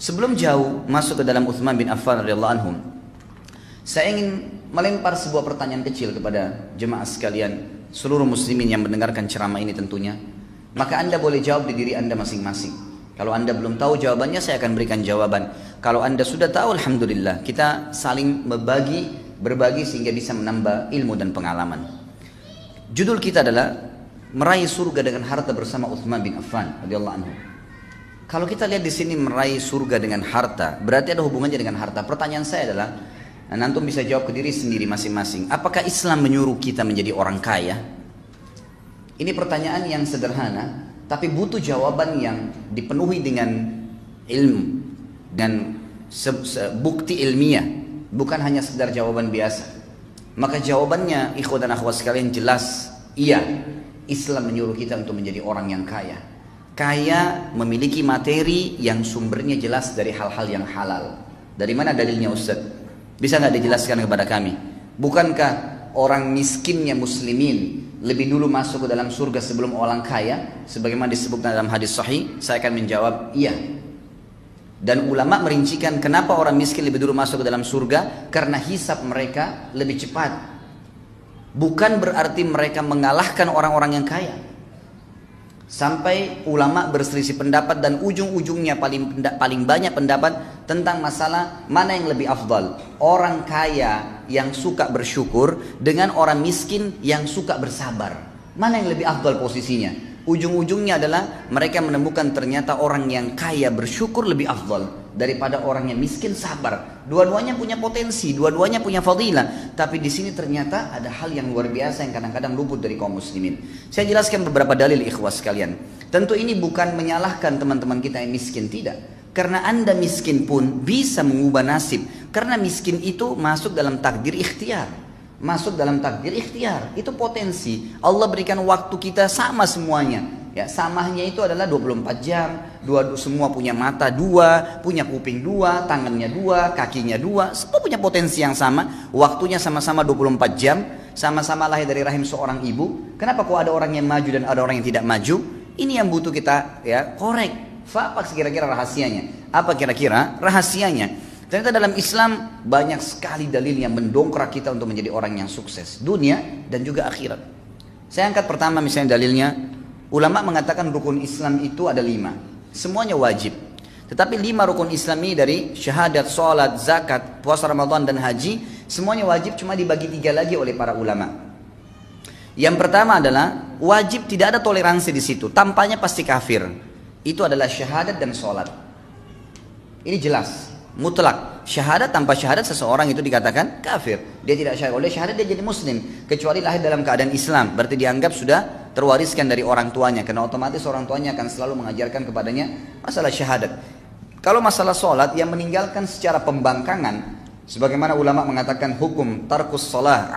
Sebelum jauh masuk ke dalam Utsman bin Affan radhiyallahu anhu, saya ingin melempar sebuah pertanyaan kecil kepada jemaah sekalian, seluruh muslimin yang mendengarkan ceramah ini tentunya. Maka Anda boleh jawab di diri Anda masing-masing. Kalau Anda belum tahu jawabannya, saya akan berikan jawaban. Kalau Anda sudah tahu, alhamdulillah, kita saling berbagi sehingga bisa menambah ilmu dan pengalaman. Judul kita adalah meraih surga dengan harta bersama Utsman bin Affan radhiyallahu anhu. Kalau kita lihat di sini meraih surga dengan harta, berarti ada hubungannya dengan harta. Pertanyaan saya adalah, antum bisa jawab ke diri sendiri masing-masing. Apakah Islam menyuruh kita menjadi orang kaya? Ini pertanyaan yang sederhana, tapi butuh jawaban yang dipenuhi dengan ilmu dan bukti ilmiah, bukan hanya sekedar jawaban biasa. Maka jawabannya, ikhwan dan akhwat sekalian, jelas, iya. Islam menyuruh kita untuk menjadi orang yang kaya. Kaya memiliki materi yang sumbernya jelas dari hal-hal yang halal. Dari mana dalilnya, Ustaz? Bisa nggak dijelaskan kepada kami? Bukankah orang miskinnya muslimin lebih dulu masuk ke dalam surga sebelum orang kaya? Sebagaimana disebutkan dalam hadis sahih, saya akan menjawab iya. Dan ulama merincikan kenapa orang miskin lebih dulu masuk ke dalam surga, karena hisab mereka lebih cepat. Bukan berarti mereka mengalahkan orang-orang yang kaya. Sampai ulama berselisih pendapat dan ujung-ujungnya paling banyak pendapat tentang masalah mana yang lebih afdal. Orang kaya yang suka bersyukur dengan orang miskin yang suka bersabar. Mana yang lebih afdal posisinya? Ujung-ujungnya adalah mereka menemukan ternyata orang yang kaya bersyukur lebih afdal daripada orang yang miskin sabar. Dua-duanya punya potensi, dua-duanya punya fadilah. Tapi di sini ternyata ada hal yang luar biasa yang kadang-kadang luput dari kaum muslimin. Saya jelaskan beberapa dalil, ikhwah sekalian. Tentu ini bukan menyalahkan teman-teman kita yang miskin, tidak. Karena Anda miskin pun bisa mengubah nasib. Karena miskin itu masuk dalam takdir ikhtiar. Masuk dalam takdir ikhtiar, itu potensi. Allah berikan waktu kita sama semuanya. Ya, samanya itu adalah 24 jam. Semua punya mata dua, punya kuping dua, tangannya dua, kakinya dua. Semua punya potensi yang sama. Waktunya sama-sama 24 jam. Sama-sama lahir dari rahim seorang ibu. Kenapa kok ada orang yang maju dan ada orang yang tidak maju? Ini yang butuh kita korek. Apa kira-kira rahasianya? Apa kira-kira rahasianya? Ternyata dalam Islam banyak sekali dalil yang mendongkrak kita untuk menjadi orang yang sukses dunia dan juga akhirat. Saya angkat pertama misalnya dalilnya, ulama mengatakan rukun Islam itu ada 5, semuanya wajib. Tetapi 5 rukun Islam ini dari syahadat, sholat, zakat, puasa Ramadan dan haji, semuanya wajib, cuma dibagi 3 lagi oleh para ulama. Yang pertama adalah wajib, tidak ada toleransi di situ, tampaknya pasti kafir. Itu adalah syahadat dan sholat. Ini jelas. Mutlak, syahadat tanpa syahadat seseorang itu dikatakan kafir. Dia tidak syahadat, oleh syahadat dia jadi muslim, kecuali lahir dalam keadaan Islam, berarti dianggap sudah terwariskan dari orang tuanya, karena otomatis orang tuanya akan selalu mengajarkan kepadanya masalah syahadat. Kalau masalah sholat, yang meninggalkan secara pembangkangan, sebagaimana ulama mengatakan hukum tarkus sholah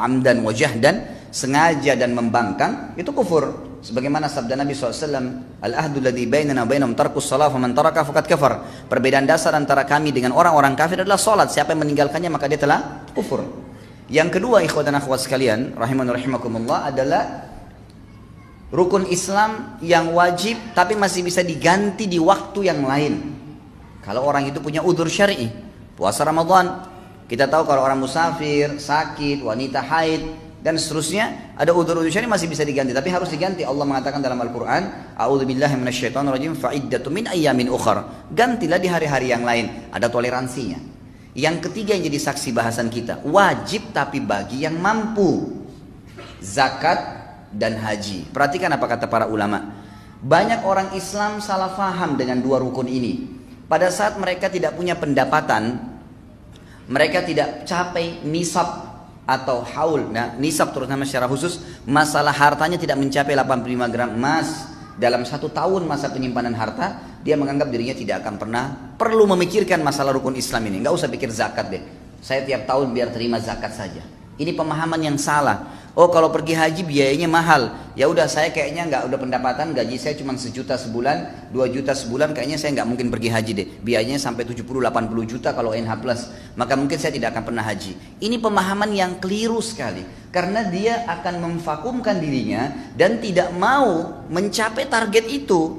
amdan wa jahdan, sengaja dan membangkang, itu kufur. Sebagaimana sabda Nabi SAW, al-ahdu ladhi bainana bainam tarkus salah faman taraka faqad kafar. Perbedaan dasar antara kami dengan orang-orang kafir adalah salat. Siapa yang meninggalkannya maka dia telah kufur. Yang kedua, ikhwan dan akhwat sekalian, rahiman rahimakumullah, adalah rukun Islam yang wajib tapi masih bisa diganti di waktu yang lain. Kalau orang itu punya udzur syar'i, puasa Ramadan, kita tahu kalau orang musafir, sakit, wanita haid dan seterusnya, ada udzur-udzur syar'i masih bisa diganti, tapi harus diganti. Allah mengatakan dalam Al-Quran, a'udzubillahi minasyaitonirrajim, fa'iddatun min ayyamin ukhar. Gantilah di hari-hari yang lain, ada toleransinya. Yang ketiga yang jadi saksi bahasan kita, wajib tapi bagi yang mampu. Zakat dan haji. Perhatikan apa kata para ulama. Banyak orang Islam salah faham dengan 2 rukun ini. Pada saat mereka tidak punya pendapatan, mereka tidak capai nisab atau haul, nisab terutama secara khusus, masalah hartanya tidak mencapai 85 gram emas dalam 1 tahun masa penyimpanan harta, dia menganggap dirinya tidak akan pernah perlu memikirkan masalah rukun Islam ini. Nggak usah pikir zakat deh, saya tiap tahun biar terima zakat saja. Ini pemahaman yang salah. Oh, kalau pergi haji biayanya mahal, ya udah saya kayaknya nggak, udah pendapatan gaji saya cuma 1 juta sebulan, 2 juta sebulan, kayaknya saya nggak mungkin pergi haji deh, biayanya sampai 70-80 juta kalau NH plus, maka mungkin saya tidak akan pernah haji. Ini pemahaman yang keliru sekali, karena dia akan memvakumkan dirinya dan tidak mau mencapai target itu.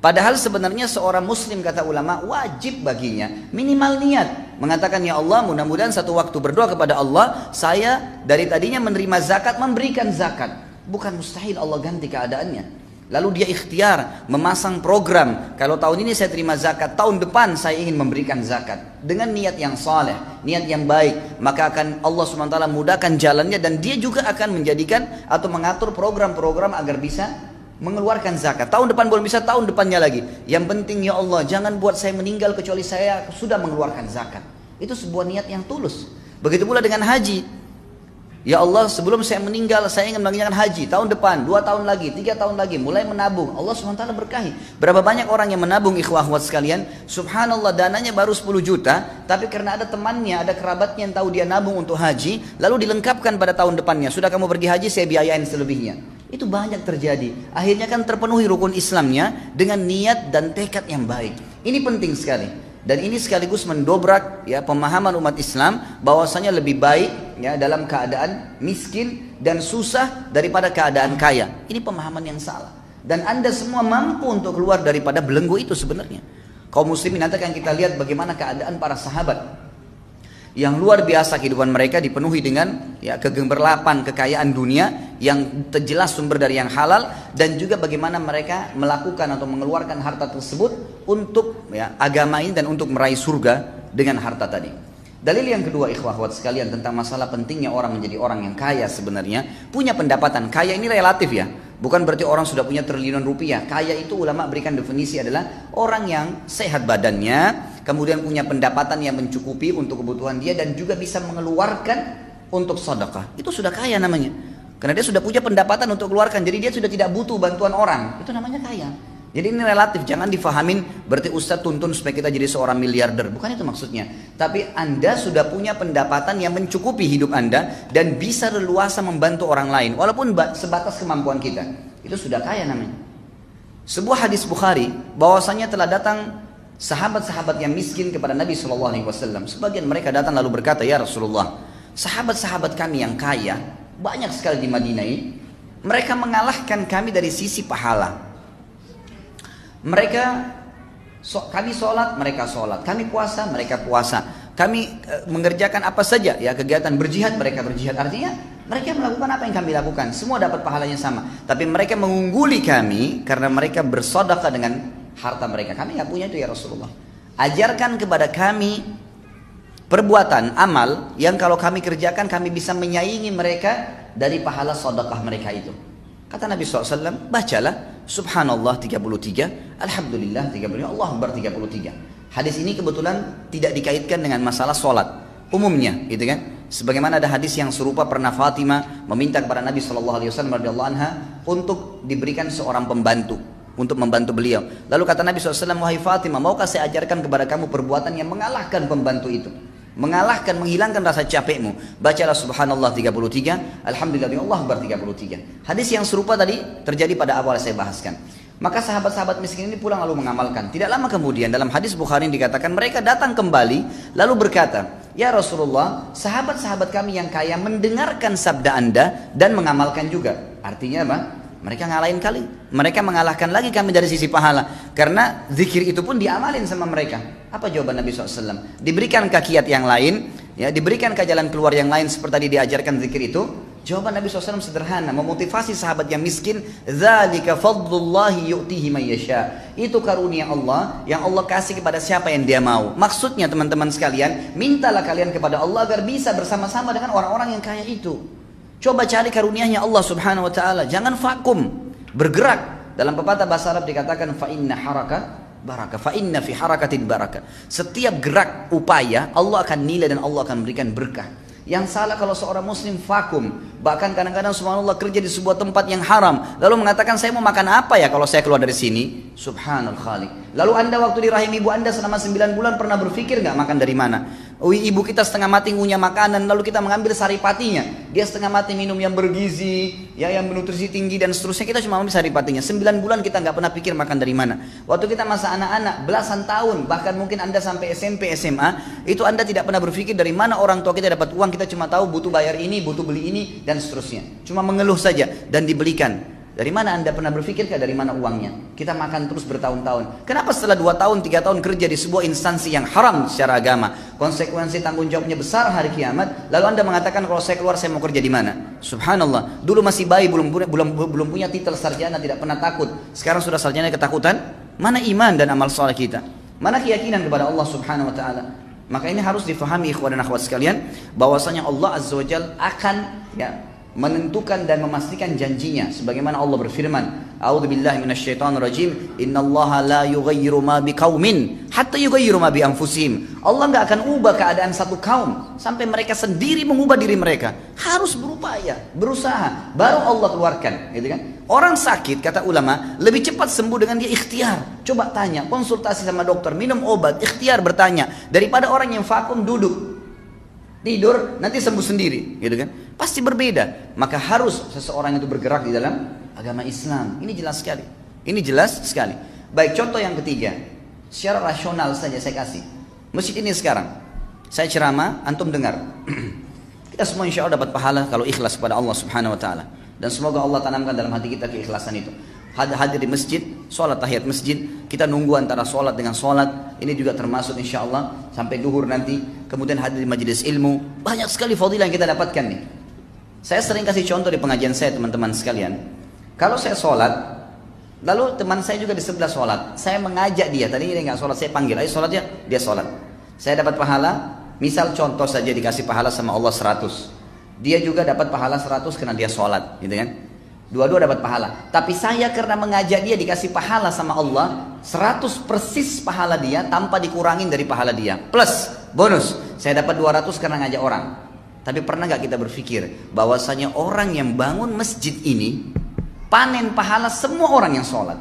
Padahal sebenarnya seorang muslim, kata ulama, wajib baginya minimal niat. Mengatakan, ya Allah, mudah-mudahan satu waktu berdoa kepada Allah, saya dari tadinya menerima zakat, memberikan zakat. Bukan mustahil Allah ganti keadaannya. Lalu dia ikhtiar, memasang program. Kalau tahun ini saya terima zakat, tahun depan saya ingin memberikan zakat. Dengan niat yang saleh, niat yang baik, maka akan Allah SWT mudahkan jalannya. Dan dia juga akan menjadikan atau mengatur program-program agar bisa mengeluarkan zakat. Tahun depan belum bisa, tahun depannya lagi. Yang penting, ya Allah, jangan buat saya meninggal kecuali saya sudah mengeluarkan zakat. Itu sebuah niat yang tulus. Begitu pula dengan haji. Ya Allah, sebelum saya meninggal, saya ingin mengerjakan haji. Tahun depan, 2 tahun lagi, 3 tahun lagi, mulai menabung. Allah SWT berkahi. Berapa banyak orang yang menabung, ikhwah akhwat sekalian. Subhanallah, dananya baru 10 juta. Tapi karena ada temannya, ada kerabatnya yang tahu dia nabung untuk haji, lalu dilengkapkan pada tahun depannya. Sudah kamu pergi haji, saya biayain selebihnya. Itu banyak terjadi. Akhirnya kan terpenuhi rukun Islamnya dengan niat dan tekad yang baik. Ini penting sekali. Dan ini sekaligus mendobrak ya pemahaman umat Islam bahwasanya lebih baik ya dalam keadaan miskin dan susah daripada keadaan kaya. Ini pemahaman yang salah. Dan Anda semua mampu untuk keluar daripada belenggu itu sebenarnya. Kaum muslimin, nanti akan kita lihat bagaimana keadaan para sahabat yang luar biasa. Kehidupan mereka dipenuhi dengan ya kegemerlapan kekayaan dunia yang jelas sumber dari yang halal, dan juga bagaimana mereka melakukan atau mengeluarkan harta tersebut untuk ya agama ini dan untuk meraih surga dengan harta tadi. Dalil yang kedua, ikhwah akhwat sekalian, tentang masalah pentingnya orang menjadi orang yang kaya. Sebenarnya punya pendapatan. Kaya ini relatif ya, bukan berarti orang sudah punya triliunan rupiah. Kaya itu ulama berikan definisi adalah orang yang sehat badannya, kemudian punya pendapatan yang mencukupi untuk kebutuhan dia, dan juga bisa mengeluarkan untuk sedekah. Itu sudah kaya namanya. Karena dia sudah punya pendapatan untuk keluarkan, jadi dia sudah tidak butuh bantuan orang. Itu namanya kaya. Jadi ini relatif, jangan difahamin berarti Ustadz tuntun supaya kita jadi seorang miliarder. Bukan itu maksudnya. Tapi Anda sudah punya pendapatan yang mencukupi hidup Anda dan bisa leluasa membantu orang lain, walaupun sebatas kemampuan kita. Itu sudah kaya namanya. Sebuah hadis Bukhari bahwasanya telah datang sahabat-sahabat yang miskin kepada Nabi SAW. Sebagian mereka datang lalu berkata, ya Rasulullah, sahabat-sahabat kami yang kaya banyak sekali di Madinah ini, mereka mengalahkan kami dari sisi pahala. Kami sholat, mereka sholat. Kami puasa, mereka puasa. Kami mengerjakan apa saja ya kegiatan berjihad, mereka berjihad. Artinya mereka melakukan apa yang kami lakukan, semua dapat pahalanya sama. Tapi mereka mengungguli kami karena mereka bersedekah dengan harta mereka. Kami nggak punya itu ya Rasulullah. Ajarkan kepada kami perbuatan amal yang kalau kami kerjakan kami bisa menyaingi mereka dari pahala sedekah mereka itu. Kata Nabi SAW, bacalah Subhanallah 33, Alhamdulillah 33, Allah Akbar 33. Hadis ini kebetulan tidak dikaitkan dengan masalah sholat umumnya, gitu kan? Sebagaimana ada hadis yang serupa, pernah Fatimah meminta kepada Nabi SAW radhiyallahu anha untuk diberikan seorang pembantu untuk membantu beliau. Lalu kata Nabi SAW, wahai Fatimah, maukah saya ajarkan kepada kamu perbuatan yang mengalahkan pembantu itu? Mengalahkan, menghilangkan rasa capekmu. Bacalah Subhanallah 33, Alhamdulillah, Allah Akbar 33. Hadis yang serupa tadi terjadi pada awal saya bahaskan. Maka sahabat-sahabat miskin ini pulang lalu mengamalkan. Tidak lama kemudian dalam hadis Bukhari dikatakan mereka datang kembali lalu berkata, ya Rasulullah, sahabat-sahabat kami yang kaya mendengarkan sabda Anda dan mengamalkan juga. Artinya apa? Mereka ngalahin kali. Mereka mengalahkan lagi kami dari sisi pahala. Karena zikir itu pun diamalin sama mereka. Apa jawaban Nabi SAW? Diberikan kiat yang lain, ya, diberikan ke jalan keluar yang lain seperti tadi diajarkan zikir itu. Jawaban Nabi SAW sederhana, memotivasi sahabat yang miskin. Dzalika fadlullahi yu'tihi man yasha. Itu karunia Allah yang Allah kasih kepada siapa yang Dia mau. Maksudnya teman-teman sekalian, mintalah kalian kepada Allah agar bisa bersama-sama dengan orang-orang yang kaya itu. Coba cari karunia-Nya Allah Subhanahu wa taala, jangan vakum, bergerak. Dalam pepatah bahasa Arab dikatakan fa inna haraka barakah, fa inna fi harakatin barakah. Setiap gerak upaya Allah akan nilai dan Allah akan memberikan berkah. Yang salah kalau seorang muslim vakum, bahkan kadang-kadang subhanallah kerja di sebuah tempat yang haram, lalu mengatakan saya mau makan apa ya kalau saya keluar dari sini? Subhanal Khaliq. Lalu Anda waktu di rahim ibu Anda selama 9 bulan pernah berpikir nggak makan dari mana? Oh, ibu kita setengah mati ngunyah makanan, lalu kita mengambil saripatinya. Dia setengah mati minum yang bergizi, ya, yang bernutrisi tinggi dan seterusnya. Kita cuma ambil saripatinya. 9 bulan kita nggak pernah pikir makan dari mana. Waktu kita masa anak-anak, belasan tahun, bahkan mungkin Anda sampai SMP, SMA, itu Anda tidak pernah berpikir dari mana orang tua kita dapat uang. Kita cuma tahu butuh bayar ini, butuh beli ini dan seterusnya. Cuma mengeluh saja dan dibelikan. Dari mana Anda pernah berpikirkah dari mana uangnya? Kita makan terus bertahun-tahun. Kenapa setelah 2 tahun, 3 tahun kerja di sebuah instansi yang haram secara agama, konsekuensi tanggung jawabnya besar hari kiamat, lalu Anda mengatakan kalau saya keluar saya mau kerja di mana? Subhanallah, dulu masih bayi, belum punya titel sarjana, tidak pernah takut. Sekarang sudah sarjana ketakutan? Mana iman dan amal saleh kita? Mana keyakinan kepada Allah Subhanahu wa taala? Maka ini harus difahami ikhwan dan akhwat sekalian, bahwasanya Allah Azza wa Jalla akan menentukan dan memastikan janjinya sebagaimana Allah berfirman, a'udzubillahi minasyaitonirrajim, innallaha la yughayyiru ma biqaumin hatta yughayyiru ma bi anfusihim. Allah enggak akan ubah keadaan satu kaum sampai mereka sendiri mengubah diri mereka. Harus berupaya, berusaha, baru Allah keluarkan, gitu kan? Orang sakit, kata ulama, lebih cepat sembuh dengan dia ikhtiar. Coba tanya, konsultasi sama dokter, minum obat, ikhtiar bertanya, daripada orang yang vakum duduk tidur nanti sembuh sendiri, gitu kan? Pasti berbeda. Maka harus seseorang itu bergerak di dalam agama Islam. Ini jelas sekali. Ini jelas sekali. Baik, contoh yang ketiga, secara rasional saja saya kasih. Masjid ini sekarang, saya ceramah, antum dengar. Kita semua insya Allah dapat pahala kalau ikhlas kepada Allah Subhanahu Wa Taala. Dan semoga Allah tanamkan dalam hati kita keikhlasan itu. Hadir di masjid, sholat tahiyat masjid, kita nunggu antara sholat dengan sholat, ini juga termasuk insya Allah sampai duhur nanti, kemudian hadir di majelis ilmu, banyak sekali fadilah yang kita dapatkan nih. Saya sering kasih contoh di pengajian saya teman-teman sekalian, kalau saya sholat, lalu teman saya juga di sebelah sholat, saya mengajak dia, tadi dia nggak sholat, saya panggil, ayo sholat ya, dia sholat, saya dapat pahala, misal contoh saja dikasih pahala sama Allah 100, dia juga dapat pahala 100 karena dia sholat, gitu kan? Dua-dua dapat pahala. Tapi saya karena mengajak dia dikasih pahala sama Allah 100 persis pahala dia tanpa dikurangin dari pahala dia. Plus bonus, saya dapat 200 karena ngajak orang. Tapi pernah gak kita berpikir bahwasanya orang yang bangun masjid ini panen pahala semua orang yang sholat?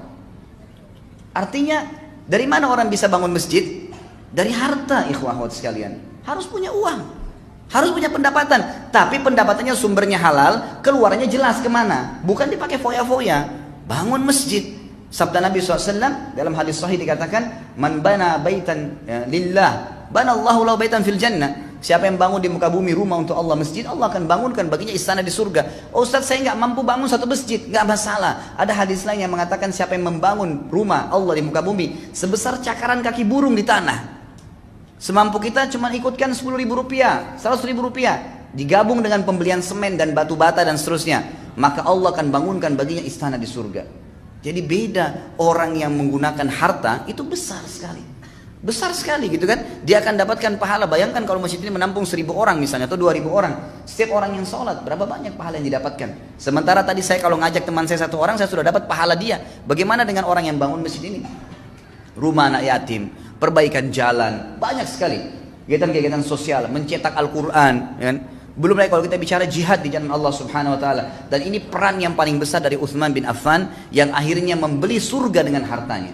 Artinya dari mana orang bisa bangun masjid? Dari harta, ikhwah akhwat sekalian. Harus punya uang, harus punya pendapatan, tapi pendapatannya sumbernya halal, keluarnya jelas kemana, bukan dipakai foya-foya. Bangun masjid, sabda Nabi SAW dalam hadis sahih dikatakan, man bana baitan lillah, bana Allahu lahu baitan fil jannah. Siapa yang bangun di muka bumi rumah untuk Allah, masjid, Allah akan bangunkan baginya istana di surga. Oh Ustaz, saya nggak mampu bangun satu masjid, nggak masalah. Ada hadis lain yang mengatakan siapa yang membangun rumah Allah di muka bumi sebesar cakaran kaki burung di tanah, semampu kita cuma ikutkan 10.000 rupiah, 100.000 rupiah, digabung dengan pembelian semen dan batu bata dan seterusnya, maka Allah akan bangunkan baginya istana di surga. Jadi beda, orang yang menggunakan harta itu besar sekali gitu kan, dia akan dapatkan pahala. Bayangkan kalau masjid ini menampung 1.000 orang misalnya, atau 2.000 orang, setiap orang yang sholat, berapa banyak pahala yang didapatkan. Sementara tadi saya kalau ngajak teman saya 1 orang, saya sudah dapat pahala dia. Bagaimana dengan orang yang bangun masjid ini? Rumah anak yatim, perbaikan jalan, banyak sekali kegiatan-kegiatan sosial, mencetak Al-Quran, kan? Belum lagi kalau kita bicara jihad di jalan Allah Subhanahu Wa Taala. Dan ini peran yang paling besar dari Utsman bin Affan yang akhirnya membeli surga dengan hartanya.